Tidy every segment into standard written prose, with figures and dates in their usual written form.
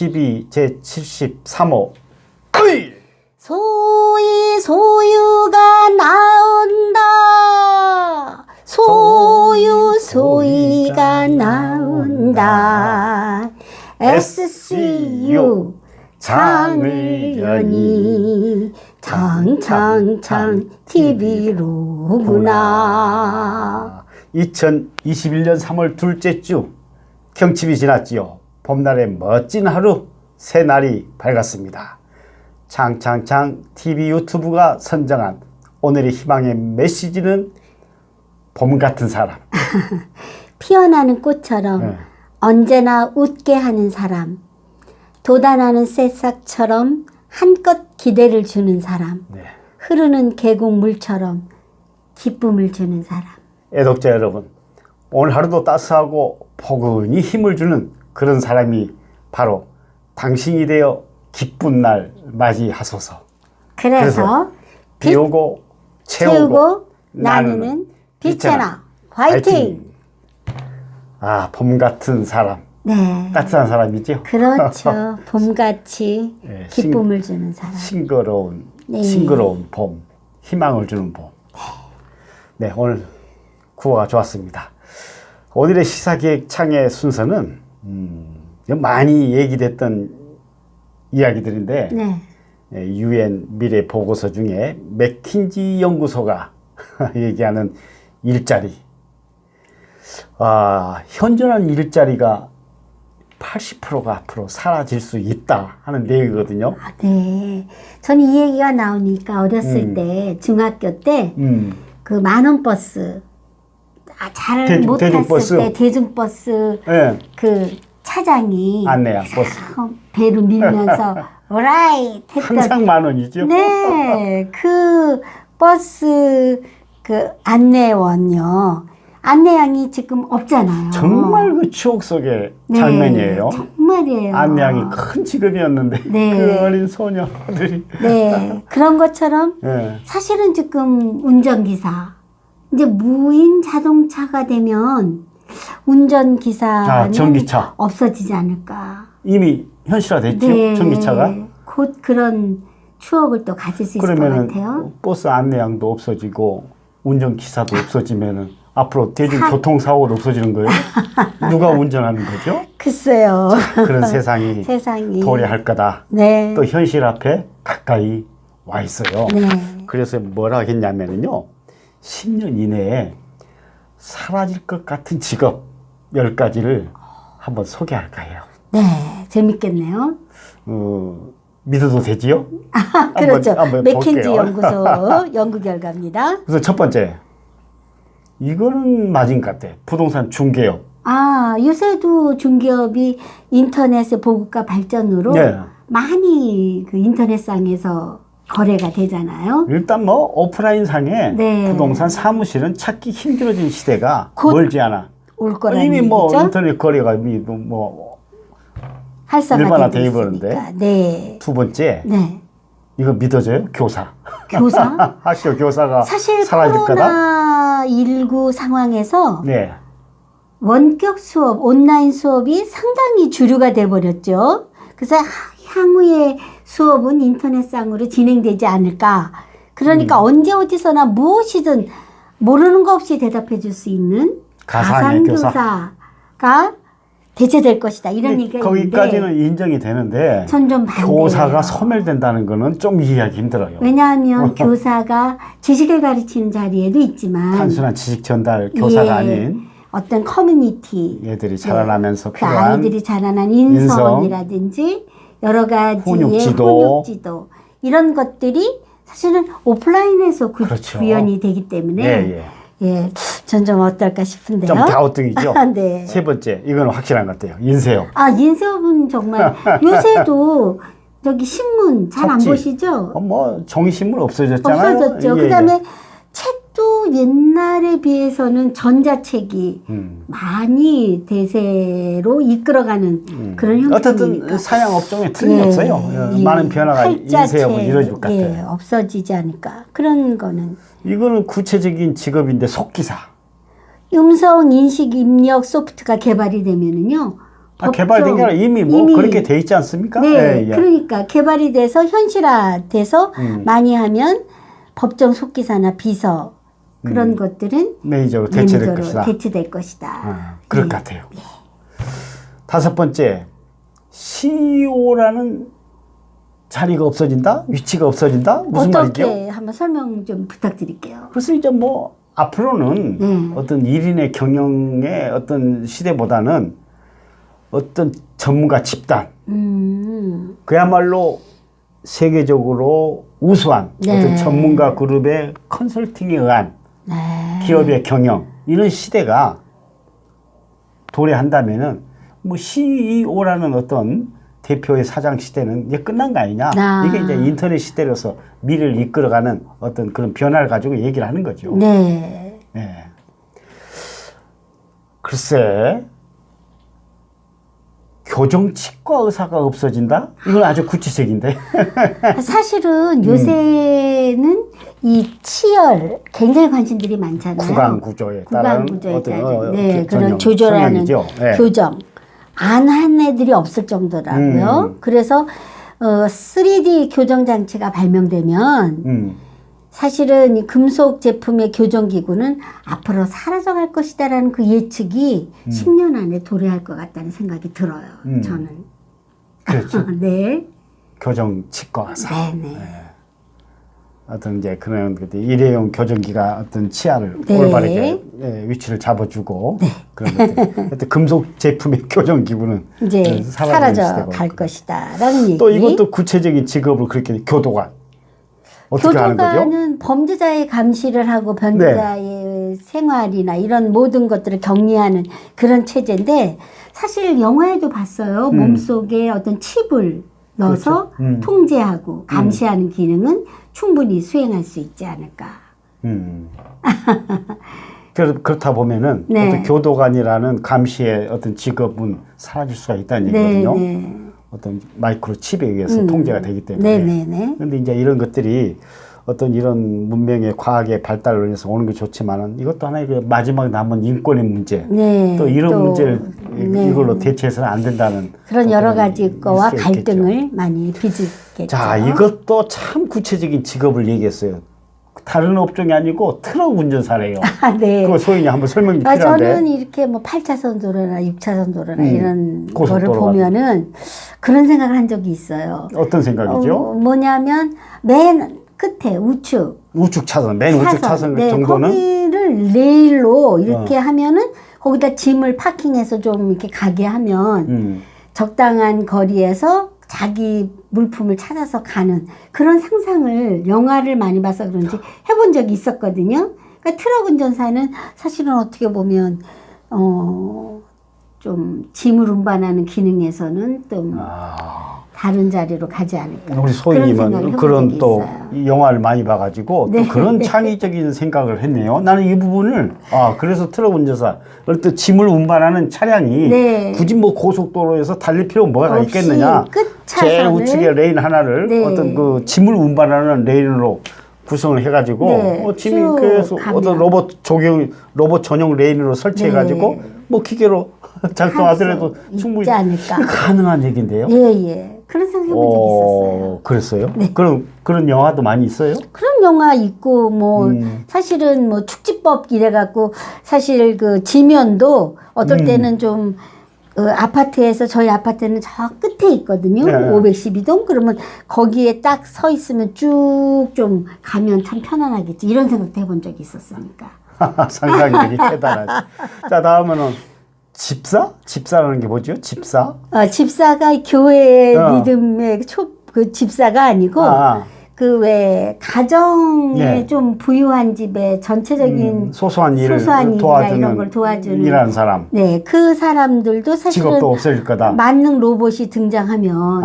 TV 제73호 소희 소유가 나온다. 소유가 나온다. SCU 장을연이 장장장 TV로구나. 2021년 3월 둘째 주 경칩이 지났지요. 봄날의 멋진 하루, 새날이 밝았습니다. 장장장 TV 유튜브가 선정한 오늘의 희망의 메시지는 봄 같은 사람. 피어나는 꽃처럼 언제나 웃게 하는 사람. 돋아나는 새싹처럼 한껏 기대를 주는 사람. 흐르는 계곡물처럼 기쁨을 주는 사람. 애독자 여러분, 오늘 하루도 따스하고 포근히 힘을 주는 그런 사람이 바로 당신이 되어 기쁜 날 맞이하소서. 그래서 비 오고 채우고 나누는 빛채나 화이팅! 아, 봄 같은 사람. 네. 따뜻한 사람이죠. 그렇죠. 봄같이 네, 기쁨을 주는 사람. 싱그러운 봄, 희망을 주는 봄. 네, 오늘 구호가 좋았습니다. 오늘의 시사기획 창의 순서는 많이 얘기됐던 이야기들인데 UN 미래 보고서 중에 맥킨지 연구소가 얘기하는 일자리, 현존하는 일자리가 80%가 앞으로 사라질 수 있다 하는 내용이거든요. 네. 저는 이 얘기가 나오니까 어렸을 때, 중학교 때, 그 만원 버스, 잘 못 탔을 때 대중버스, 그 차장이 안내양 버스. 배로 밀면서, 오라이! 했던. 항상 만원이죠? 네. 그 버스, 그 안내원요. 안내양이 지금 없잖아요. 정말 그 추억 속의 장면이에요. 정말이에요. 안내양이 큰 직업이었는데 그 어린 소녀들이 그런 것처럼 사실은 지금 운전기사 이제 무인 자동차가 되면 운전기사는 전기차 없어지지 않을까. 이미 현실화됐죠. 전기차가 곧 그런 추억을 또 가질 수 있을 것 같아요. 버스 안내양도 없어지고 운전기사도 없어지면은 앞으로 대중교통사고도 없어지는 거예요? 누가 운전하는 거죠? 글쎄요. 그런 세상이 도래할 거다. 또 현실 앞에 가까이 와 있어요. 그래서 뭐라 하겠냐면요. 10년 이내에 사라질 것 같은 직업 10가지를 한번 소개할까 해요. 네, 재밌겠네요. 믿어도 되지요? 그렇죠. 한번 맥킨지 볼게요. 연구소 연구 결과입니다. 그래서 첫 번째, 이거는 맞은 것 같아. 부동산 중개업. 요새도 중개업이 인터넷의 보급과 발전으로 많이 그 인터넷상에서 거래가 되잖아요. 일단 뭐 오프라인 상에 부동산 사무실은 찾기 힘들어진 시대가 멀지 않아. 올 거라는 이미 뭐 얘기죠? 인터넷 거래가 이미 뭐 활성화되고 돼 있으니까. 버렸는데. 두 번째, 이거 믿어져요? 교사. 교사? 학교 교사가 사실 사라질 거다? 코로나19 상황에서 원격 수업, 온라인 수업이 상당히 주류가 돼버렸죠. 그래서 향후에 수업은 인터넷상으로 진행되지 않을까. 그러니까 언제 어디서나 무엇이든 모르는 거 없이 대답해 줄 수 있는 가상교사가 대체될 것이다. 이런 얘기가 있는데 거기까지는 인정이 되는데 전 좀 반대예요. 교사가 소멸된다는 거는 좀 이해하기 힘들어요. 왜냐하면 교사가 지식을 가르치는 자리에도 있지만 단순한 지식 전달 교사가 아닌 어떤 커뮤니티 애들이 자라나면서 그 필요한 아이들이 자라난 인성이라든지 여러 가지의 훈육지도 이런 것들이 사실은 오프라인에서 구현이 되기 때문에 전 좀 어떨까 싶은데요. 좀 갸우뚱이죠. 네. 세 번째, 이거는 확실한 것 같아요. 인쇄업. 인쇄업은 정말 요새도 저기 신문 잘 안 보시죠? 뭐 종이신문 없어졌잖아요. 없어졌죠. 그다음에 책도 옛날에 비해서는 전자책이 많이 대세로 이끌어가는 그런 형태니까. 어쨌든 사양업종에 틀림이 없어요. 많은 변화가 인쇄업은 이루어질 것 같아요. 없어지지 않을까. 그런 거는. 이거는 구체적인 직업인데 속기사. 음성 인식 입력 소프트가 개발이 되면은요. 개발된 게 아니라 이미 그렇게 돼 있지 않습니까? 네, 그러니까 개발이 돼서 현실화돼서 많이 하면 법정 속기사나 비서 그런 것들은 매니저로 대체될 것이다. 그럴 것 같아요. 다섯 번째, CEO라는 자리가 없어진다? 위치가 없어진다? 무슨 말이죠? 어떻게 한번 설명 좀 부탁드릴게요. 그래서 이제 뭐 앞으로는 어떤 1인의 경영의 어떤 시대보다는 어떤 전문가 집단, 그야말로 세계적으로 우수한 어떤 전문가 그룹의 컨설팅에 의한 기업의 경영, 이런 시대가 도래한다면은 뭐 CEO라는 어떤 대표의 사장 시대는 이제 끝난 거 아니냐. 이게 이제 인터넷 시대로서 미래를 이끌어가는 어떤 그런 변화를 가지고 얘기를 하는 거죠. 네. 네. 글쎄, 교정치과 의사가 없어진다? 이건 아주 구체적인데. 사실은 요새는 이 치열 굉장히 관심들이 많잖아요. 구강구조에 따른 네, 그런 조절하는 교정. 안 한 애들이 없을 정도라고요. 그래서 3D 교정 장치가 발명되면 사실은 이 금속 제품의 교정기구는 앞으로 사라져갈 것이다라는 그 예측이 10년 안에 도래할 것 같다는 생각이 들어요. 저는. 그렇죠. 네. 교정치과 의사. 네네. 네. 어떤 이제 그런 일회용 교정기가 어떤 치아를 네. 올바르게 위치를 잡아주고 그런 것들. 하여튼 금속 제품의 교정기구는 이제 사라져 갈 것이다라는 얘기. 또 이것도 구체적인 직업을 그렇게 교도관. 어떻게 하는 거죠? 교도관은 범죄자의 감시를 하고 범죄자의 생활이나 이런 모든 것들을 격리하는 그런 체제인데 사실 영화에도 봤어요. 몸속에 어떤 칩을 넣어서 통제하고 감시하는 기능은 충분히 수행할 수 있지 않을까. 그렇다 보면은 어떤 교도관이라는 감시의 어떤 직업은 사라질 수가 있다는 얘기거든요. 어떤 마이크로 칩에 의해서 통제가 되기 때문에. 그런데 이제 이런 것들이 어떤 이런 문명의 과학의 발달로 인해서 오는 게 좋지만은 이것도 하나의 마지막에 남은 인권의 문제. 또 이런 문제를 이걸로 대체해서는 안 된다는 그런 여러 가지 거와 갈등을 많이 빚겠죠. 자, 이것도 참 구체적인 직업을 얘기했어요. 다른 업종이 아니고 트럭 운전사래요. 네. 그거 소인이 한번 설명이 필요한데. 저는 이렇게 뭐 8차선 도로나 6차선 도로나 이런 거를 보면은 그런 생각을 한 적이 있어요. 어떤 생각이죠? 뭐냐면 맨 끝에 우측 차선, 맨 우측 차선 정도는 거기를 레일로 이렇게 하면은 거기다 짐을 파킹해서 좀 이렇게 가게 하면 적당한 거리에서 자기 물품을 찾아서 가는 그런 상상을 영화를 많이 봐서 그런지 해본 적이 있었거든요. 그러니까 트럭 운전사는 사실은 어떻게 보면 좀 짐을 운반하는 기능에서는 좀 다른 자리로 가지 않을까. 우리 소희님은 그런 또 영화를 많이 봐가지고 또 그런 창의적인 생각을 했네요. 나는 이 부분을 그래서 트럭 운전사 또 짐을 운반하는 차량이 굳이 뭐 고속도로에서 달릴 필요가 뭐가 있겠느냐. 제일 우측에 레인 하나를 어떤 그 짐을 운반하는 레인으로 구성을 해가지고 짐이 그래서 어떤 로봇 전용 레인으로 설치해가지고 뭐 기계로 작동하더라도 충분히 가능한 얘기인데요. 그런 생각 해본 적이 있었어요. 그랬어요? 그런 영화도 많이 있어요? 그런 영화 있고, 뭐, 사실은 뭐 축지법 이래갖고, 사실 그 지면도 어떨 때는 좀, 아파트에서 저희 아파트는 저 끝에 있거든요. 512동. 그러면 거기에 딱 서 있으면 쭉 좀 가면 참 편안하겠지. 이런 생각도 해본 적이 있었으니까. 상상력이 대단하지. 자, 다음은 집사? 집사라는 게 뭐죠? 집사? 집사가 교회의 믿음의 그 집사가 아니고, 그 왜 가정에 좀 부유한 집에 전체적인 소소한 일을 이런 걸 도와주는 일하는 사람. 그 사람들도 사실은 직업도 없어질 거다. 만능 로봇이 등장하면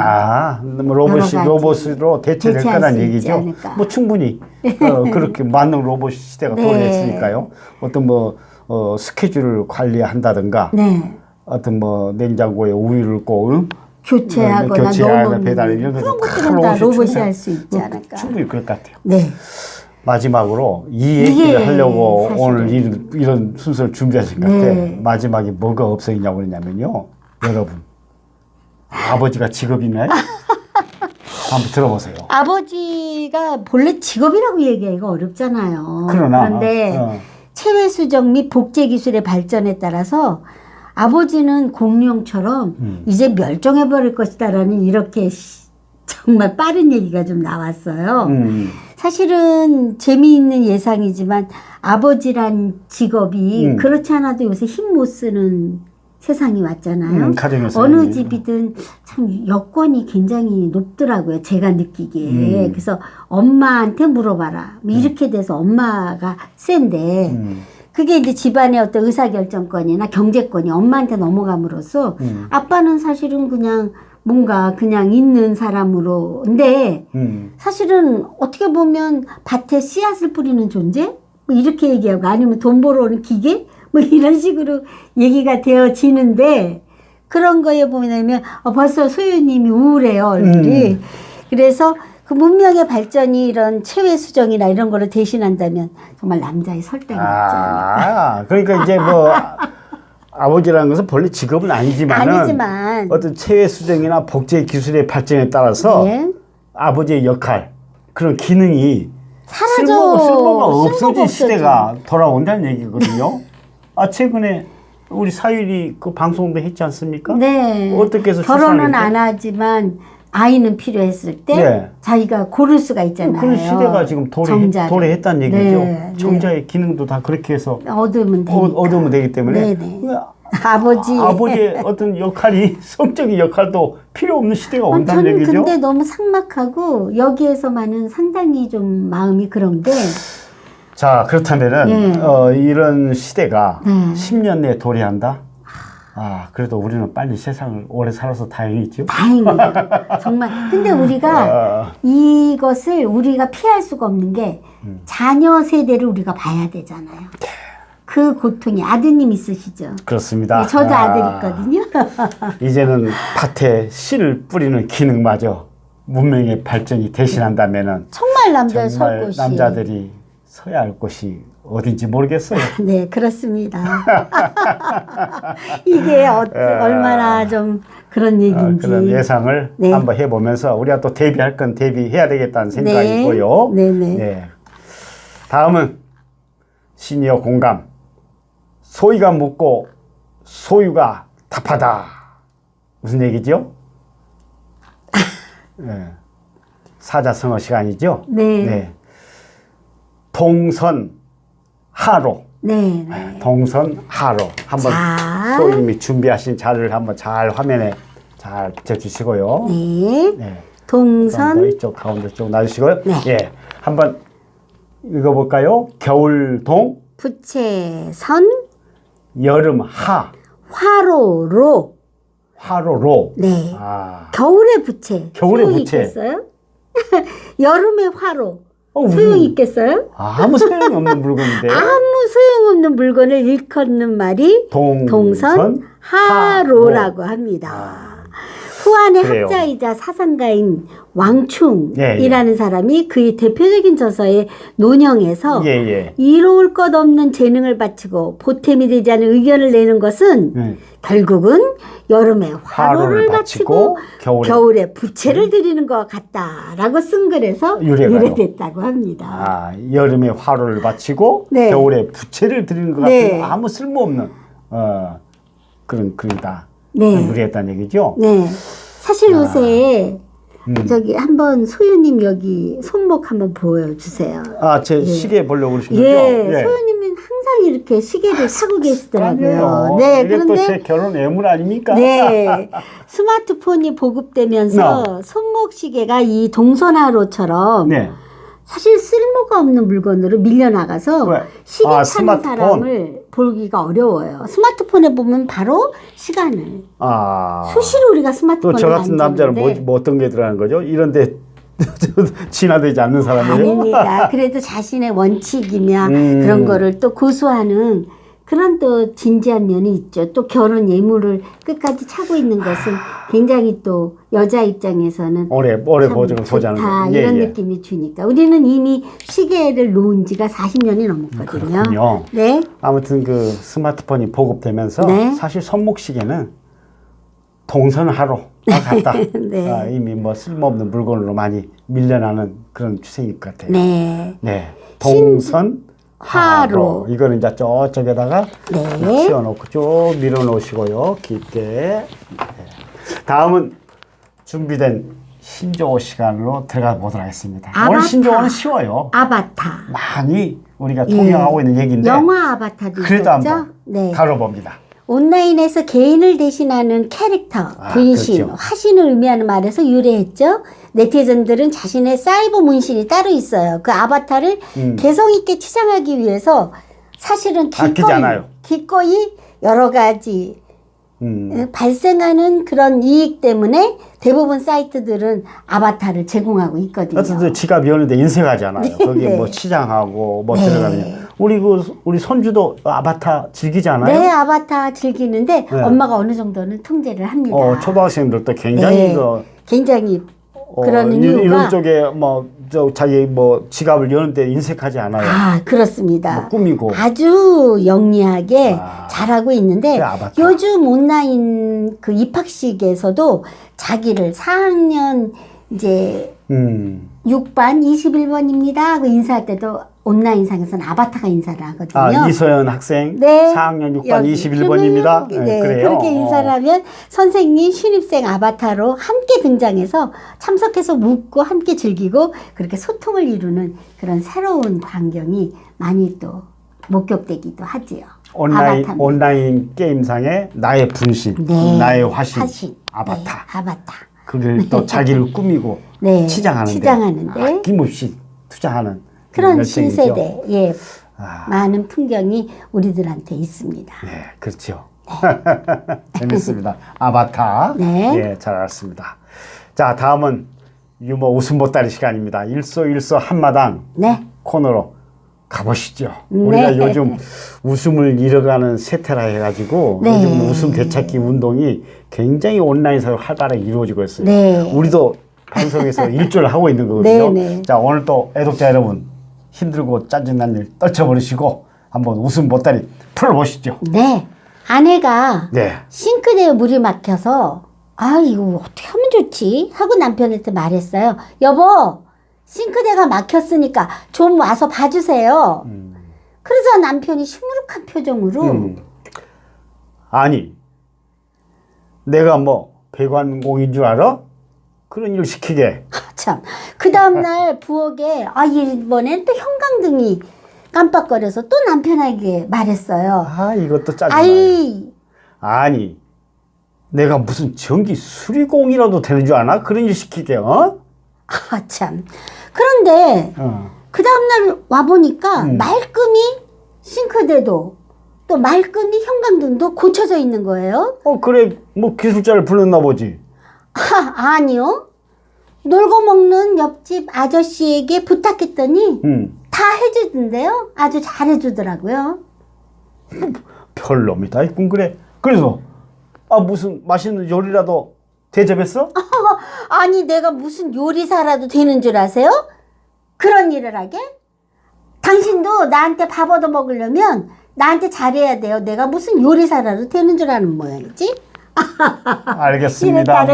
로봇으로 대체될 거다는 얘기죠. 뭐 충분히 그렇게 만능 로봇 시대가 도래했으니까요. 어떤 뭐 스케줄을 관리한다든가, 어떤 뭐 냉장고에 우유를 꼭 교체하거나 배달 이런 그런 것들은 다 로봇이 할 수 있지 않을까. 충분히 그럴 것 같아요. 마지막으로 이 얘기를 하려고 오늘 이런 순서를 준비하신 것 같아요. 마지막에 뭐가 없어지냐고 그러냐면요. 여러분. 아버지가 직업이 있나요? 한번 들어보세요. 아버지가 본래 직업이라고 얘기하기가 어렵잖아요. 그런데 체외 수정 및 복제 기술의 발전에 따라서 아버지는 공룡처럼 이제 멸종해 버릴 것이다라는 이렇게 정말 빠른 얘기가 좀 나왔어요. 사실은 재미있는 예상이지만 아버지란 직업이 그렇지 않아도 요새 힘 못 쓰는 세상이 왔잖아요. 어느 집이든 참 여건이 굉장히 높더라고요. 제가 느끼기에. 그래서 엄마한테 물어봐라. 이렇게 돼서 엄마가 센데 그게 이제 집안의 어떤 의사결정권이나 경제권이 엄마한테 넘어감으로써 아빠는 사실은 그냥 뭔가 그냥 있는 사람으로. 근데 사실은 어떻게 보면 밭에 씨앗을 뿌리는 존재? 뭐 이렇게 얘기하고 아니면 돈 벌어오는 기계? 뭐 이런 식으로 얘기가 되어지는데 그런 거에 보면 벌써 소유님이 우울해요, 얼굴이. 그래서 그 문명의 발전이 이런 체외 수정이나 이런 거를 대신한다면 정말 남자의 설득이 없지 않을까. 그러니까 이제 뭐 아버지라는 것은 본래 직업은 아니지만 어떤 체외 수정이나 복제 기술의 발전에 따라서 네. 아버지의 역할, 그런 기능이 쓸모가 없어진 시대가 돌아온다는 얘기거든요. 최근에 우리 사유리 그 방송도 했지 않습니까? 네. 어떻게 해서 결혼은 안 하지만 아이는 필요했을 때 네. 자기가 고를 수가 있잖아요. 그런 시대가 지금 도래했다는 얘기죠. 네. 정자의 네. 기능도 다 그렇게 해서 얻으면 되기 때문에 아버지의 어떤 역할이 성적인 역할도 필요 없는 시대가 온다는 얘기죠. 저는 근데 너무 삭막하고 여기에서만은 상당히 좀 마음이 그런데 자, 그렇다면은 이런 시대가 10년 내에 도래한다? 그래도 우리는 빨리 세상을 오래 살아서 다행이죠. 다행이에요. 정말. 근데 우리가 이것을 우리가 피할 수가 없는 게 자녀 세대를 우리가 봐야 되잖아요. 그 고통이 아드님 있으시죠? 그렇습니다. 네, 저도 아들 있거든요. 이제는 밭에 씨를 뿌리는 기능마저 문명의 발전이 대신한다면은 정말 남자들이 서야 할 곳이 어딘지 모르겠어요. 네, 그렇습니다. 이게 얼마나 좀 그런 얘기인지. 그런 예상을 한번 해보면서 우리가 또 대비할 건 대비해야 되겠다는 생각이고요. 네. 다음은 시니어 공감. 소희가 묻고 소유가 답하다. 무슨 얘기죠? 사자성어 시간이죠? 네. 동선하로. 동선하로. 한번 소희님이 준비하신 자료를 한번 잘 화면에 잘 비춰주시고요. 네. 동선. 이쪽 가운데 쪽 놔주시고요. 예. 한번 읽어볼까요? 겨울동. 부채선. 여름하. 화로로. 네. 겨울의 부채. 겨울의 부채. 있겠어요? 여름의 화로. 소용이 있겠어요? 아무 소용이 없는 물건인데. 아무 소용없는 물건을 일컫는 말이 동선 하로라고 합니다. 후한의 학자이자 사상가인 왕충이라는 사람이 그의 대표적인 저서의 논형에서 이로울 것 없는 재능을 바치고 보탬이 되지 않은 의견을 내는 것은 결국은 여름에 화로를 바치고 겨울에 부채를 드리는 것 같다라고 쓴 글에서 유래됐다고 합니다. 여름에 화로를 바치고 겨울에 부채를 드리는 것 같은 아무 쓸모없는 그런 글이다. 유래했다는 얘기죠. 네. 사실 요새 저기 한번 소유님 여기 손목 한번 보여주세요. 제 시계 보려고 그러시는 거죠? 소유님은 항상 이렇게 시계를 사고 계시더라고요. 이게 또 제 결혼 예물 아닙니까? 네. 스마트폰이 보급되면서 손목 시계가 이 동선하로처럼 사실 쓸모가 없는 물건으로 밀려나가서 시계 파는 사람을 보기가 어려워요. 스마트폰에 보면 바로 시간을 수시로 우리가 스마트폰을 또 저 같은 남자는 뭐 어떤 게 들어가는 거죠? 이런데 진화되지 않는 사람이에요? 아닙니다. 그래도 자신의 원칙이며 그런 거를 또 고수하는 그런 또 진지한 면이 있죠. 또 결혼 예물을 끝까지 차고 있는 것은 굉장히 또 여자 입장에서는 오래 보자는 이런 느낌이 주니까 우리는 이미 시계를 놓은 지가 40년이 넘었거든요. 그렇군요. 아무튼 그 스마트폰이 보급되면서 사실 손목 시계는 동선하러 갔다. 네. 이미 뭐 쓸모없는 물건으로 많이 밀려나는 그런 추세일 것 같아요. 네. 네. 동선 하로. 이거는 이제 저쪽에다가 네. 치워놓고 쭉 밀어놓으시고요. 깊게. 네. 다음은 준비된 신조어 시간으로 들어가 보도록 하겠습니다. 오늘 신조어는 쉬워요. 아바타. 많이 우리가 통용하고 있는 얘기인데 영화 아바타도 그래도 있었죠? 한번 네. 다뤄봅니다. 온라인에서 개인을 대신하는 캐릭터, 분신, 그렇죠. 화신을 의미하는 말에서 유래했죠. 네티즌들은 자신의 사이버 문신이 따로 있어요. 그 아바타를 개성 있게 치장하기 위해서 사실은 기꺼이 여러 가지 발생하는 그런 이익 때문에 대부분 사이트들은 아바타를 제공하고 있거든요. 어쨌든 지갑 여는데 인쇄하잖아요. 거기 네. 뭐 치장하고 뭐 들어가면 우리 손주도 아바타 즐기잖아요. 네, 아바타 즐기는데 엄마가 어느 정도는 통제를 합니다. 초등학생들도 굉장히 굉장히 그러는 이유가 이런 쪽에 자기 지갑을 여는데 인색하지 않아요. 그렇습니다. 꾸미고 아주 영리하게 잘하고 있는데 요즘 온라인 그 입학식에서도 자기를 4학년 이제 6반 21번입니다 하고 인사할 때도 온라인상에서는 아바타가 인사를 하거든요. 이소연 학생 네. 4학년 6반 21번입니다. 네, 그래요. 그렇게 인사를 하면 선생님 신입생 아바타로 함께 등장해서 참석해서 묻고 함께 즐기고 그렇게 소통을 이루는 그런 새로운 광경이 많이 또 목격되기도 하지요. 온라인 게임상의 나의 분신, 나의 화신, 아바타. 네, 아바타. 그걸 또 자기를 꾸미고 치장하는데 아낌없이 투자하는 그런 신세대 많은 풍경이 우리들한테 있습니다. 네, 그렇죠. 재밌습니다. 아바타. 네, 잘 알았습니다. 자, 다음은 유머 웃음 보따리 시간입니다. 일소일소 한마당 코너로 가보시죠. 우리가 요즘 웃음을 잃어가는 세태라 해가지고 요즘 웃음 되찾기 운동이 굉장히 온라인에서 활발하게 이루어지고 있어요. 우리도 방송에서 일조를 하고 있는 거거든요. 자, 오늘 또 애독자 여러분 힘들고 짜증난 일 떨쳐버리시고 한번 웃음 보따리 풀어보시죠. 네. 아내가 싱크대에 물이 막혀서 이거 어떻게 하면 좋지? 하고 남편한테 말했어요. 여보, 싱크대가 막혔으니까 좀 와서 봐주세요. 그러자 남편이 시무룩한 표정으로 아니, 내가 배관공인 줄 알아? 그런 일 시키게. 참. 그 다음날 부엌에 이번엔 또 형광등이 깜빡거려서 또 남편에게 말했어요. 이것도 짜증나요. 아니, 내가 무슨 전기 수리공이라도 되는 줄 아나? 그런 일 시키게, 참. 그런데 그 다음날 와보니까 말끔히 싱크대도 또 말끔히 형광등도 고쳐져 있는 거예요. 그래, 기술자를 불렀나 보지. 아니요. 놀고 먹는 옆집 아저씨에게 부탁했더니 다 해주던데요. 아주 잘해주더라고요. 별놈이다, 이꾼 그래. 그래서 무슨 맛있는 요리라도 대접했어? 아니 내가 무슨 요리사라도 되는 줄 아세요? 그런 일을 하게? 당신도 나한테 밥 얻어 먹으려면 나한테 잘해야 돼요. 내가 무슨 요리사라도 되는 줄 아는 모양이지? 알겠습니다.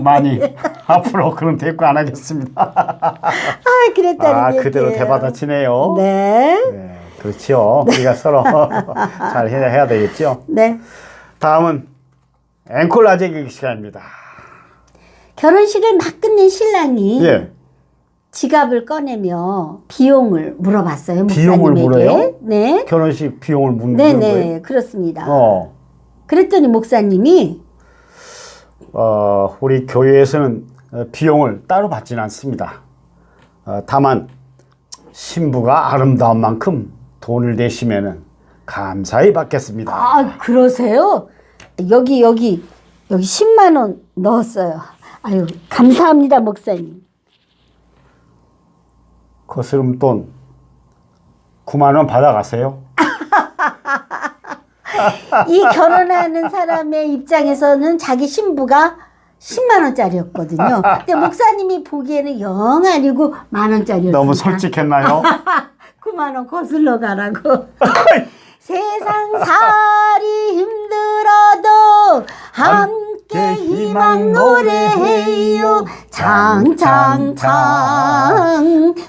많이 앞으로 그런 대꾸 안 하겠습니다. 그랬다는 그대로 대받아치네요. 네, 그렇죠. 우리가 서로 잘 해야 되겠죠. 네. 다음은 앵콜 아재개그 시간입니다. 결혼식을 막 끝낸 신랑이 지갑을 꺼내며 비용을 물어봤어요. 비용을 물어요? 네. 결혼식 비용을 묻는 거예요? 네, 그렇습니다. 그랬더니 목사님이 우리 교회에서는 비용을 따로 받지는 않습니다. 다만 신부가 아름다운 만큼 돈을 내시면은 감사히 받겠습니다. 그러세요? 여기 10만 원 넣었어요. 아유, 감사합니다, 목사님. 거스름돈 9만 원 받아가세요. 이 결혼하는 사람의 입장에서는 자기 신부가 10만 원짜리였거든요. 근데 목사님이 보기에는 영 아니고 만 원짜리였어요. 너무 솔직했나요? 9만 원 거슬러 가라고. 세상 살이 힘들어도 함께 희망 노래해요 장장장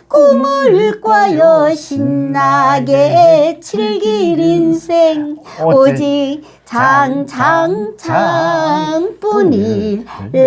꿈을 꿔요 신나게 즐길 인생 오직 장장장 뿐이래라